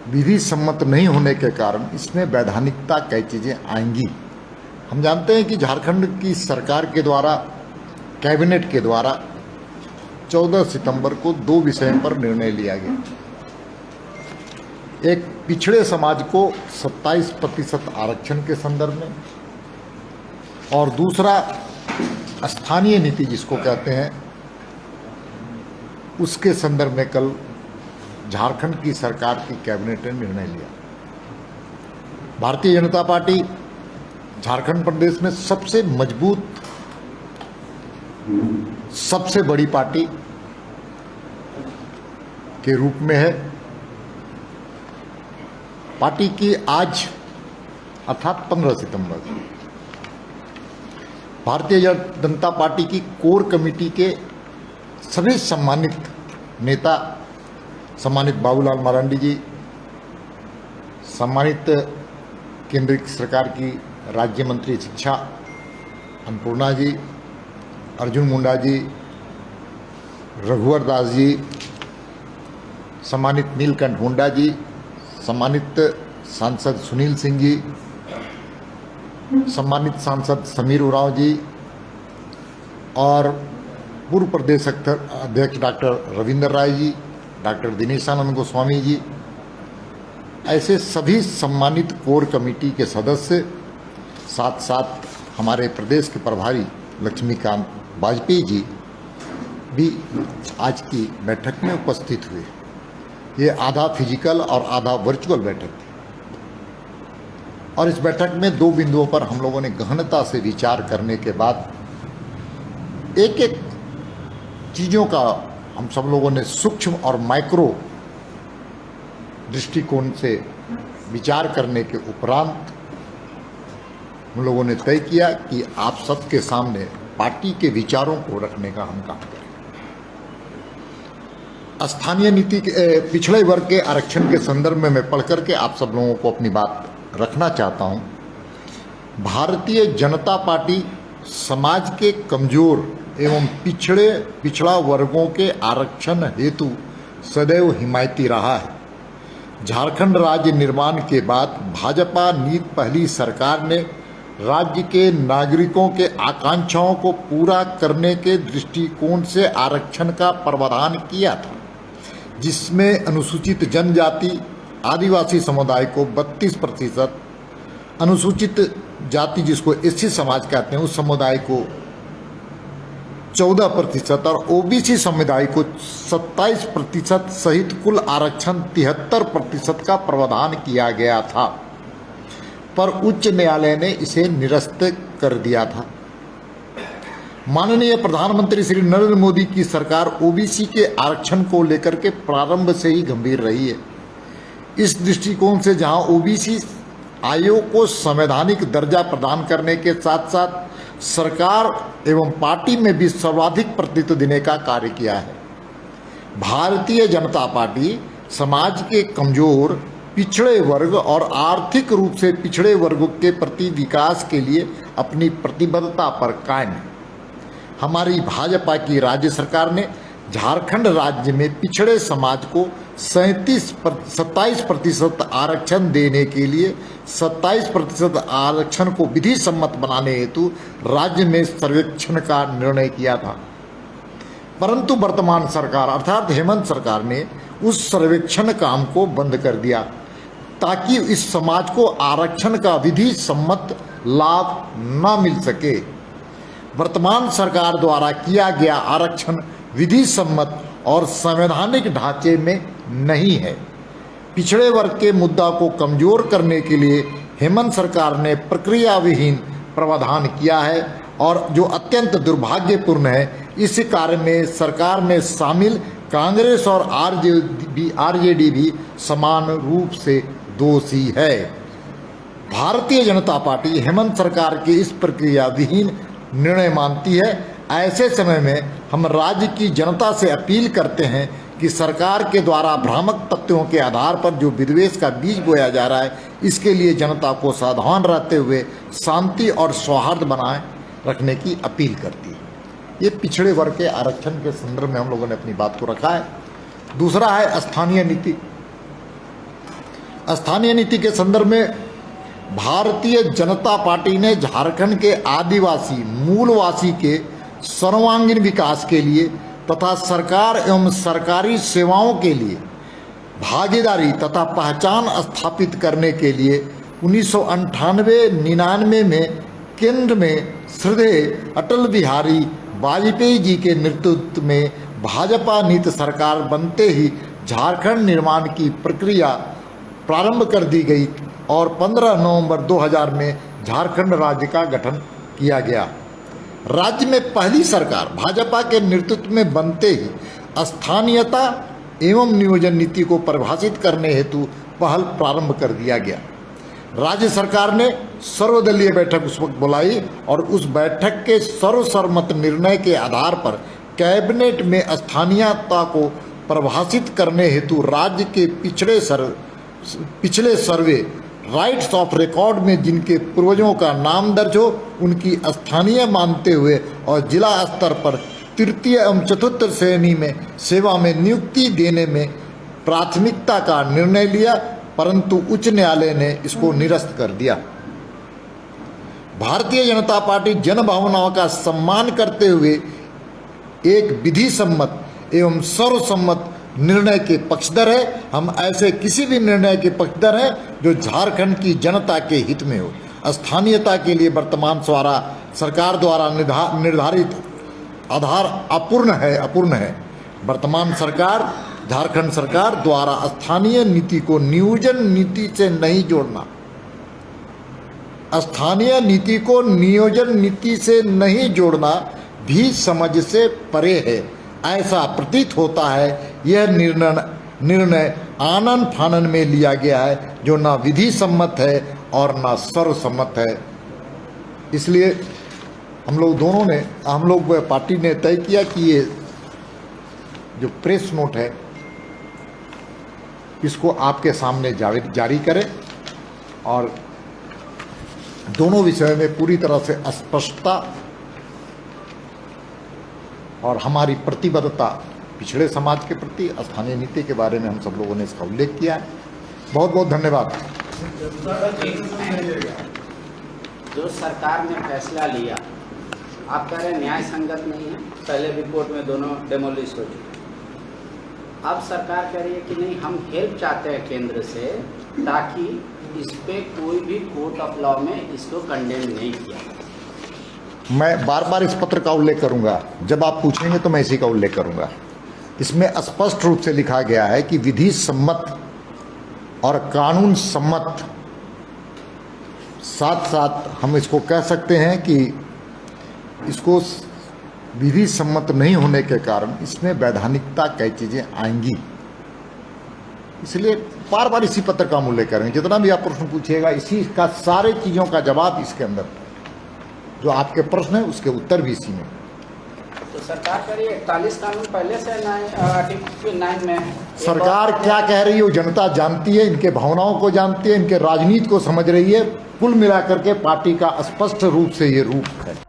विधि सम्मत नहीं होने के कारण इसमें वैधानिकता कई चीज़ें आएंगी। हम जानते हैं कि झारखंड की सरकार के द्वारा, कैबिनेट के द्वारा 14 सितंबर को 2 विषयों पर निर्णय लिया गया। एक, पिछड़े समाज को 27% आरक्षण के संदर्भ में, और दूसरा स्थानीय नीति जिसको कहते हैं, उसके संदर्भ में कल झारखंड की सरकार की कैबिनेट ने निर्णय लिया। भारतीय जनता पार्टी झारखंड प्रदेश में सबसे मजबूत, सबसे बड़ी पार्टी के रूप में है। पार्टी की आज अर्थात 15 सितंबर भारतीय जनता पार्टी की कोर कमेटी के सभी सम्मानित नेता, सम्मानित बाबूलाल मरांडी जी, सम्मानित केंद्रीय सरकार की राज्य मंत्री शिक्षा अन्नपूर्णा जी, अर्जुन मुंडा जी, रघुवर दास जी, सम्मानित नीलकंठ मुंडा जी, सम्मानित सांसद सुनील सिंह जी, सम्मानित सांसद समीर उरांव जी और पूर्व प्रदेश अध्यक्ष डॉक्टर रविंद्र राय जी, डॉक्टर दिनेशानंद गोस्वामी जी, ऐसे सभी सम्मानित कोर कमेटी के सदस्य, साथ साथ हमारे प्रदेश के प्रभारी लक्ष्मीकांत वाजपेयी जी भी आज की बैठक में उपस्थित हुए। ये आधा फिजिकल और आधा वर्चुअल बैठक थी, और इस बैठक में 2 बिंदुओं पर हम लोगों ने गहनता से विचार करने के बाद एक एक चीज़ों का हम सब लोगों ने सूक्ष्म और माइक्रो दृष्टिकोण से विचार करने के उपरांत हम लोगों ने तय किया कि आप सबके सामने पार्टी के विचारों को रखने का हम काम करें। स्थानीय नीति के पिछड़े वर्ग के आरक्षण के संदर्भ में मैं पढ़ करके आप सब लोगों को अपनी बात रखना चाहता हूं। भारतीय जनता पार्टी समाज के कमजोर एवं पिछड़ा वर्गों के आरक्षण हेतु सदैव हिमायती रहा है। झारखंड राज्य निर्माण के बाद भाजपा नीति पहली सरकार ने राज्य के नागरिकों के आकांक्षाओं को पूरा करने के दृष्टिकोण से आरक्षण का प्रावधान किया था, जिसमें अनुसूचित जनजाति आदिवासी समुदाय को 32%, अनुसूचित जाति जिसको एससी समाज कहते हैं उस समुदाय को 14% और ओबीसी समुदाय को 27% सहित कुल आरक्षण 73% का प्रावधान किया गया था, पर उच्च न्यायालय ने इसे निरस्त कर दिया था। माननीय प्रधानमंत्री श्री नरेंद्र मोदी की सरकार ओबीसी के आरक्षण को लेकर के प्रारंभ से ही गंभीर रही है। इस दृष्टिकोण से जहां ओबीसी आयोग को संवैधानिक दर्जा प्रदान करने के साथ साथ सरकार एवं पार्टी में भी सर्वाधिक प्रतिनिधित्व देने का कार्य किया है। भारतीय जनता पार्टी समाज के कमजोर, पिछड़े वर्ग और आर्थिक रूप से पिछड़े वर्गों के प्रति विकास के लिए अपनी प्रतिबद्धता पर कायम है। हमारी भाजपा की राज्य सरकार ने झारखंड राज्य में पिछड़े समाज को 27% आरक्षण देने के लिए 27% आरक्षण को विधि सम्मत बनाने हेतु राज्य में सर्वेक्षण का निर्णय किया था, परंतु वर्तमान सरकार अर्थात हेमंत सरकार ने उस सर्वेक्षण काम को बंद कर दिया ताकि इस समाज को आरक्षण का विधि सम्मत लाभ न मिल सके। वर्तमान सरकार द्वारा किया गया आरक्षण विधि सम्मत और संवैधानिक ढांचे में नहीं है। पिछड़े वर्ग के मुद्दा को कमजोर करने के लिए हेमंत सरकार ने प्रक्रिया विहीन प्रावधान किया है और जो अत्यंत दुर्भाग्यपूर्ण है। इस कार्य में सरकार में शामिल कांग्रेस और आरजेडी भी समान रूप से दोषी है। भारतीय जनता पार्टी हेमंत सरकार के इस प्रक्रिया विहीन निर्णय मानती है। ऐसे समय में हम राज्य की जनता से अपील करते हैं कि सरकार के द्वारा भ्रामक तथ्यों के आधार पर जो विद्वेष का बीज बोया जा रहा है, इसके लिए जनता को सावधान रहते हुए शांति और सौहार्द बनाए रखने की अपील करती है। ये पिछड़े वर्ग के आरक्षण के संदर्भ में हम लोगों ने अपनी बात को रखा है। दूसरा है स्थानीय नीति। स्थानीय नीति के संदर्भ में भारतीय जनता पार्टी ने झारखंड के आदिवासी मूलवासी के सर्वांगीण विकास के लिए तथा सरकार एवं सरकारी सेवाओं के लिए भागीदारी तथा पहचान स्थापित करने के लिए 1998-99 में केंद्र में श्रद्धेय अटल बिहारी वाजपेयी जी के नेतृत्व में भाजपा नीति सरकार बनते ही झारखंड निर्माण की प्रक्रिया प्रारंभ कर दी गई और 15 नवंबर 2000 में झारखंड राज्य का गठन किया गया। राज्य में पहली सरकार भाजपा के नेतृत्व में बनते ही स्थानीयता एवं नियोजन नीति को परिभाषित करने हेतु पहल प्रारंभ कर दिया गया। राज्य सरकार ने सर्वदलीय बैठक उस वक्त बुलाई और उस बैठक के सर्वसम्मत निर्णय के आधार पर कैबिनेट में स्थानीयता को परिभाषित करने हेतु राज्य के पिछले सर्वे राइट्स ऑफ रिकॉर्ड में जिनके पूर्वजों का नाम दर्ज हो उनकी स्थानीय मानते हुए और जिला स्तर पर तृतीय एवं चतुर्थ श्रेणी में सेवा में नियुक्ति देने में प्राथमिकता का निर्णय लिया, परंतु उच्च न्यायालय ने इसको निरस्त कर दिया। भारतीय जनता पार्टी जन भावनाओं का सम्मान करते हुए एक विधि सम्मत एवं सर्वसम्मत निर्णय के पक्षधर है। हम ऐसे किसी भी निर्णय के पक्षधर हैं जो झारखंड की जनता के हित में हो। स्थानीयता के लिए वर्तमान सरकार द्वारा निर्धारित आधार अपूर्ण है। वर्तमान सरकार झारखंड सरकार द्वारा स्थानीय नीति को नियोजन नीति से नहीं जोड़ना, स्थानीय नीति को नियोजन नीति से नहीं जोड़ना भी समझ से परे है, ऐसा प्रतीत होता है। यह निर्णय आनन फानन में लिया गया है जो ना विधि सम्मत है और ना सर्वसम्मत है। इसलिए हम लोग पार्टी ने तय किया कि ये जो प्रेस नोट है इसको आपके सामने जारी करें और दोनों विषयों में पूरी तरह से स्पष्टता और हमारी प्रतिबद्धता पिछड़े समाज के प्रति स्थानीय नीति के बारे में हम सब लोगों ने इसका उल्लेख किया है। बहुत बहुत धन्यवाद। जो सरकार ने फैसला लिया, आप कह रहे हैं न्याय संगत नहीं है, पहले भी कोर्ट में दोनों डेमोलिश हो चुके। अब सरकार कह रही है कि नहीं, हम हेल्प चाहते हैं केंद्र से ताकि इस पे कोई भी कोर्ट ऑफ लॉ में इसको कंडेम नहीं किया। मैं बार बार इस पत्र का उल्लेख करूंगा, जब आप पूछेंगे तो मैं इसी का उल्लेख करूंगा। इसमें स्पष्ट रूप से लिखा गया है कि विधि सम्मत और कानून सम्मत, साथ साथ हम इसको कह सकते हैं कि इसको विधि सम्मत नहीं होने के कारण इसमें वैधानिकता कई चीज़ें आएंगी। इसलिए बार बार इसी पत्र का हम उल्लेख करेंगे। जितना भी आप प्रश्न पूछिएगा इसी का सारे चीज़ों का जवाब इसके अंदर, जो आपके प्रश्न है उसके उत्तर भी इसी में। तो सरकार कह रही है 41 कानून पहले से आर्टिकल 9 में है। सरकार क्या कह रही है वो जनता जानती है, इनके भावनाओं को जानती है, इनके राजनीति को समझ रही है। कुल मिलाकर के पार्टी का स्पष्ट रूप से ये रूप है।